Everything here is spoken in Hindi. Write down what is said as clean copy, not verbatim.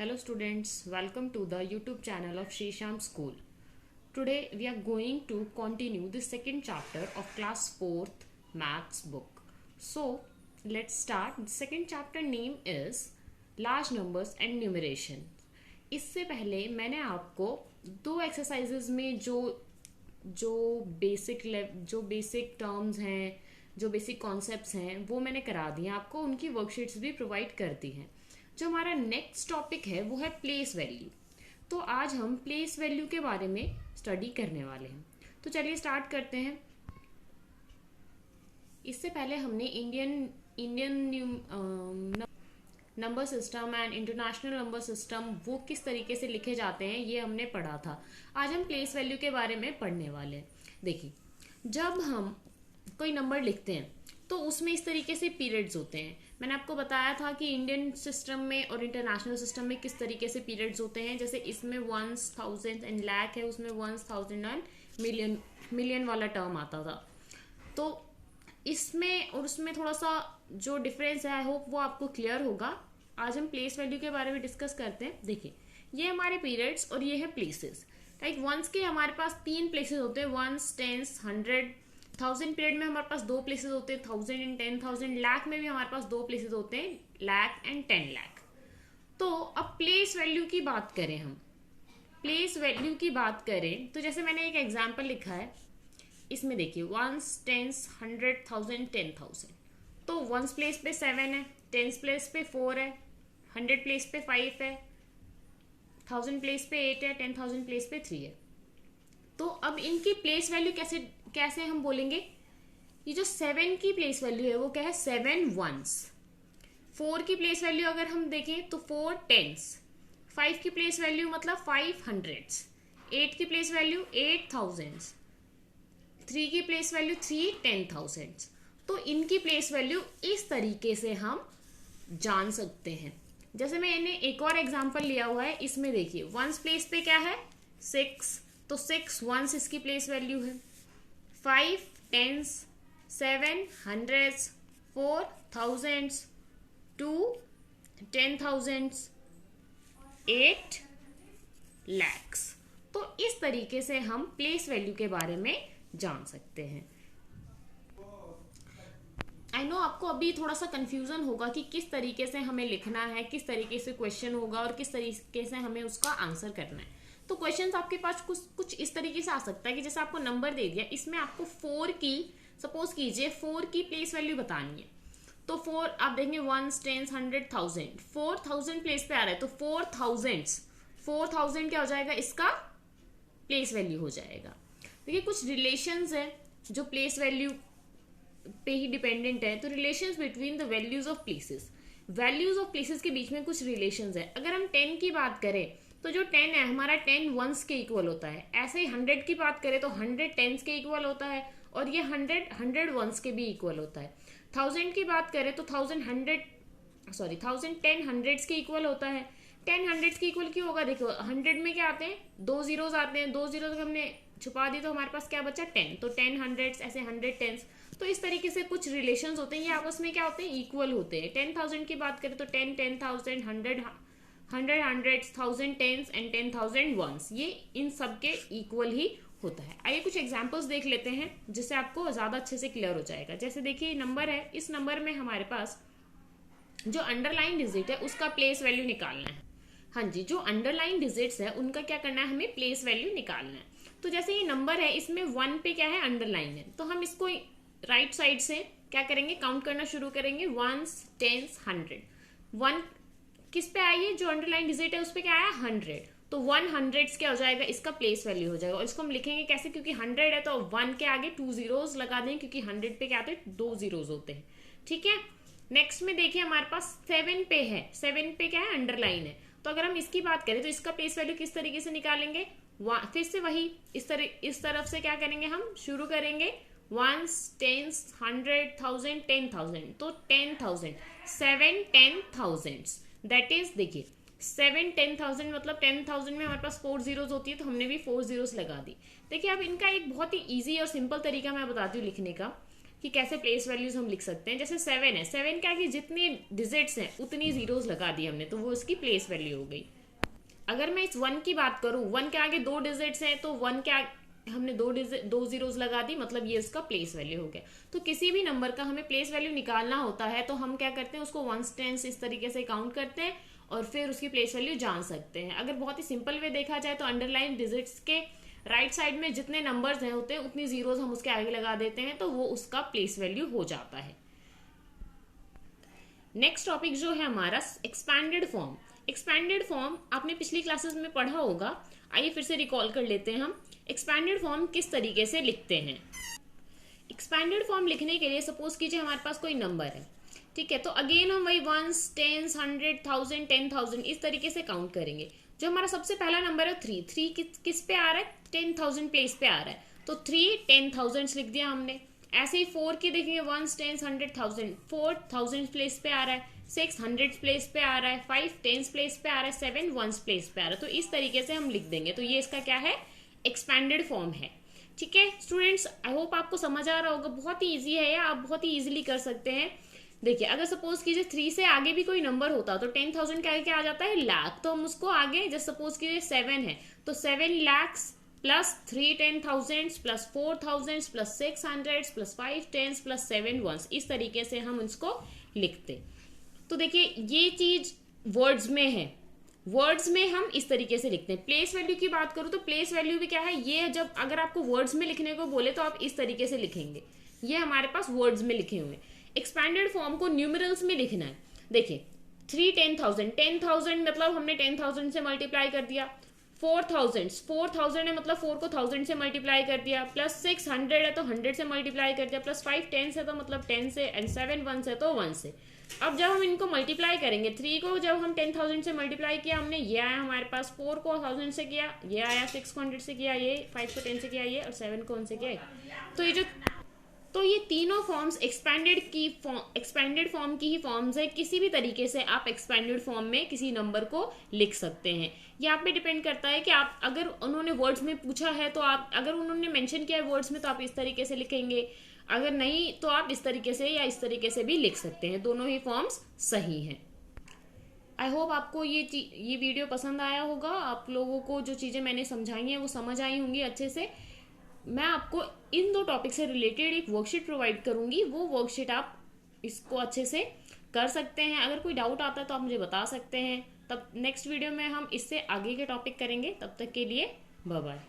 Hello students, welcome to the YouTube channel of Shrisham School. Today we are going to continue the second chapter of class 4th maths book. So let's start. The second chapter name is large numbers and numeration. इससे पहले मैंने आपको दो एक्सरसाइजेज में जो बेसिक टर्म्स हैं, जो बेसिक कॉन्सेप्ट्स हैं, वो मैंने करा दिए आपको. उनकी वर्कशीट्स भी प्रोवाइड कर दी हैं. जो हमारा नेक्स्ट टॉपिक है वो है प्लेस वैल्यू. तो आज हम प्लेस वैल्यू के बारे में स्टडी करने वाले हैं. तो चलिए स्टार्ट करते हैं. इससे पहले हमने Indian number system and international number system वो किस तरीके से लिखे जाते हैं ये हमने पढ़ा था. आज हम प्लेस वैल्यू के बारे में पढ़ने वाले हैं. देखिए, जब हम कोई नंबर लिखते हैं तो उसमें इस तरीके से पीरियड्स होते हैं. मैंने आपको बताया था कि इंडियन सिस्टम में और इंटरनेशनल सिस्टम में किस तरीके से पीरियड्स होते हैं. जैसे इसमें 1000 एंड लाख है, उसमें 1000 एंड मिलियन वाला टर्म आता था. तो इसमें और उसमें थोड़ा सा जो डिफरेंस है, आई होप वो आपको क्लियर होगा. आज हम प्लेस वैल्यू के बारे में डिस्कस करते हैं. देखिए, ये हमारे पीरियड्स और ये है प्लेसेस. लाइक वंस के हमारे पास 3 प्लेसेस होते हैं, 1, 10, 100. 1000 पीरियड में हमारे पास 2 प्लेसेस होते हैं, 1000 एंड 10,000. लाख में भी हमारे पास 2 प्लेसेस होते हैं, लाख एंड 10 लाख. तो अब प्लेस वैल्यू की बात करें, हम प्लेस वैल्यू की बात करें तो जैसे मैंने एक एग्जांपल लिखा है. इसमें देखिए 1, 10, 100, 1000, 10,000. तो 1 प्लेस पे 7 है, 10 प्लेस पे 4 है, 100 प्लेस पे 5 है, 1000 प्लेस पे 8 है, 10,000 प्लेस पे 3 है. तो अब इनकी प्लेस वैल्यू कैसे हम बोलेंगे. ये जो 7 की प्लेस वैल्यू है वो क्या है, 7 ones. 4 की प्लेस वैल्यू अगर हम देखें तो 4 tens. 5 की प्लेस वैल्यू मतलब 5 hundreds. 8 की प्लेस वैल्यू 8 thousands. 3 की प्लेस वैल्यू 3 10,000. तो इनकी प्लेस वैल्यू इस तरीके से हम जान सकते हैं. जैसे मैंने एक और एग्जांपल लिया हुआ है. इसमें देखिए 1 प्लेस पे क्या है, 6. तो 6 ones इसकी प्लेस वैल्यू है. 5 tens, 7 hundreds, 4 thousands, 2 10,000s, 8 lakhs. तो इस तरीके से हम प्लेस वैल्यू के बारे में जान सकते हैं. आई नो आपको अभी थोड़ा सा कंफ्यूजन होगा कि किस तरीके से हमें लिखना है, किस तरीके से क्वेश्चन होगा और किस तरीके से हमें उसका आंसर करना है. तो क्वेश्चंस आपके पास कुछ इस तरीके से आ सकता है कि जैसे आपको नंबर दे दिया, इसमें आपको 4 की, सपोज कीजिए 4 की प्लेस वैल्यू बतानी है. तो 4 आप देखेंगे 1, 10, 100, 1000. 4000 प्लेस पे आ रहा है तो 4000 क्या हो जाएगा, इसका प्लेस वैल्यू हो जाएगा. देखिए, कुछ रिलेशंस है जो प्लेस वैल्यू पे ही डिपेंडेंट है. तो relations between the values of places के बीच में कुछ रिलेशंस है. अगर हम 10 की बात करें तो जो 10 है हमारा 10 ones के इक्वल होता है. ऐसे ही 100 की बात करें तो 100 tens के इक्वल होता है और ये 100 ones के भी इक्वल होता है. 1000 की बात करें तो 1000 10 hundreds के इक्वल होता है. 10 hundreds के इक्वल क्यों होगा, देखो 100 में क्या आते हैं, 2 zeros आते हैं. 2 zeros हमने छुपा दी तो हमारे पास क्या बचा, 10. तो 10 hundreds, ऐसे 100 tens. तो इस तरीके से कुछ रिलेशंस होते हैं, ये आपस में क्या होते हैं, इक्वल होते हैं. 10,000 की बात करें तो 10 10,000, 100 hundreds, 1000 tens एंड 10,000 ones. ये इन सब के इक्वल ही होता है. आइए कुछ एग्जांपल्स देख लेते हैं जिससे आपको ज्यादा अच्छे से क्लियर हो जाएगा. जैसे देखिए नंबर है, इस नंबर में हमारे पास जो अंडरलाइन डिजिट है उसका प्लेस वैल्यू निकालना है. हाँ जी, जो अंडरलाइन डिजिट्स है उनका क्या करना है, हमें प्लेस वैल्यू निकालना है. तो जैसे ये नंबर है, इसमें 1 पे क्या है, अंडरलाइन है. तो हम इसको राइट साइड से क्या करेंगे, काउंट करना शुरू करेंगे. 1, 10, 100. 1 किस पे आई है, जो अंडरलाइन डिजिट है उस पे क्या आया, 100. तो 100 क्या हो जाएगा, इसका प्लेस वैल्यू हो जाएगा. और इसको हम लिखेंगे कैसे, क्योंकि 100 है तो 1 के आगे 2 zeros लगा दें, क्योंकि 100 पे क्या आते हैं, 2 zeros होते हैं. ठीक है. नेक्स्ट में देखिए हमारे पास 7 पे है. 7 पे क्या है, अंडरलाइन है. तो अगर हम इसकी बात करें तो इसका प्लेस वैल्यू किस तरीके से निकालेंगे, फिर से वही इस तरफ से क्या करेंगे, हम शुरू करेंगे 1, 10, 100, 1000, 10,000. तो 10,000, 7 10,000. दैट इज, देखिए 7 10,000 मतलब 10,000 में हमारे पास 4 zeros होती है, तो हमने भी 4 zeros लगा दी. देखिए अब इनका एक बहुत ही इजी और सिंपल तरीका मैं बताती हूँ लिखने का. कि कैसे प्लेस वैल्यूज हम लिख सकते हैं। जैसे 7 है, 7 क्या कि जितने डिजिट्स हैं उतनी जीरोस लगा दी हमने, तो वो इसकी प्लेस वैल्यू हो गई। अगर मैं इस 1 की बात करूं, 1 के आगे 2 डिजिट्स हैं तो 1 के हमने दो जीरोस लगा दी, मतलब ये इसका प्लेस वैल्यू हो गया। तो किसी भी नंबर का हमें प्लेस वैल्यू निकालना होता है तो हम क्या करते हैं, उसको वंस टेंस इस तरीके से काउंट करते हैं और फिर उसकी प्लेस वैल्यू जान सकते हैं। अगर बहुत ही सिंपल वे देखा जाए तो अंडरलाइन डिजिट्स के राइट साइड में जितने नंबर्स हैं होते हैं उतनी जीरोस हम उसके आगे लगा देते हैं, तो वो उसका प्लेस वैल्यू हो जाता है। नेक्स्ट टॉपिक जो है हमारा एक्सपैंडेड फॉर्म। एक्सपैंडेड फॉर्म आपने पिछली क्लासेस में पढ़ा होगा, आइए फिर से रिकॉल कर लेते हैं हम। एक्सपैंडेड फॉर्म किस तरीके से लिखते हैं। एक्सपैंडेड फॉर्म लिखने के लिए सपोज कीजिए हमारे पास कोई नंबर है, ठीक है, तो अगेन हम वही वंस, टेंस, 100, 1000, 10,000 इस तरीके से काउंट करेंगे। जो हमारा सबसे पहला नंबर है 3, 3 किस पे आ रहा है, 10,000 प्लेस पे आ रहा है, तो 3 10,000 लिख दिया हमने। ऐसे ही 4 की देखेंगे, वंस, टेंस, 100, 1000, 4,000 प्लेस पे आ रहा है, 6 100 प्लेस पे आ रहा है, 5 टेंस प्लेस पे आ रहा है, 7 वंस प्लेस पे आ रहा है। तो इस तरीके से हम लिख देंगे, तो ये इसका क्या है, एक्सपैंडेड फॉर्म है। ठीक है स्टूडेंट्स, आई होप आपको समझ आ रहा होगा। बहुत ही ईजी है, या आप बहुत ही ईजिली कर सकते हैं। देखिए अगर सपोज कीजिए 3 से आगे भी कोई नंबर होता तो 10,000 के आगे क्या आ जाता है, लाख, तो हम उसको आगे जैसे सपोज कीजिए 7 है तो 7 lakhs plus 3 10,000 plus 4,000 plus 600 plus 5 10 plus 7 ones, इस तरीके से हम इसको लिखते। तो देखिए ये चीज वर्ड्स में है, वर्ड्स में हम इस तरीके से लिखते हैं। प्लेस वैल्यू की बात करूं तो प्लेस वैल्यू भी क्या है, ये जब अगर आपको वर्ड्स में लिखने को बोले तो आप इस तरीके से लिखेंगे, ये हमारे पास वर्ड्स में लिखे हुए हैं। एक्सपैंडेड फॉर्म को न्यूमेरल्स में लिखना है। देखिए 3 10,000, 10,000 मतलब हमने 10,000 से मल्टीप्लाई कर दिया, 4,000 है मतलब 4 को 1000 से मल्टीप्लाई कर दिया, प्लस 600 है तो 100 से मल्टीप्लाई कर दिया, प्लस 5 10 है तो मतलब 10 से, एंड 7 1 है तो 1 से। अब जब हम इनको मल्टीप्लाई करेंगे, 3 को जब हम 10,000 से मल्टीप्लाई किया हमने, ये आया हमारे पास, 4 को 1000 से किया ये आया, 6 को 100 से किया ये, 5 को 10 से किया ये, और 7 को 1 से किया। तो ये तीनों फॉर्म्स एक्सपैंडेड फॉर्म की ही फॉर्म्स है। किसी भी तरीके से आप एक्सपैंडेड फॉर्म में किसी नंबर को लिख सकते हैं। ये आप पे डिपेंड करता है कि आप, अगर उन्होंने वर्ड्स में पूछा है तो आप, अगर उन्होंने मेंशन किया है वर्ड्स में तो आप इस तरीके से लिखेंगे, अगर नहीं तो आप इस तरीके से या इस तरीके से भी लिख सकते हैं, दोनों ही फॉर्म्स सही हैं। आई होप आपको ये वीडियो पसंद आया होगा, आप लोगों को जो चीज़ें मैंने समझाई हैं वो समझ आई होंगी अच्छे से। मैं आपको इन 2 टॉपिक से रिलेटेड एक वर्कशीट प्रोवाइड करूंगी, वो वर्कशीट आप इसको अच्छे से कर सकते हैं। अगर कोई डाउट आता है तो आप मुझे बता सकते हैं। तब नेक्स्ट वीडियो में हम इससे आगे के टॉपिक करेंगे, तब तक के लिए बाय बाय।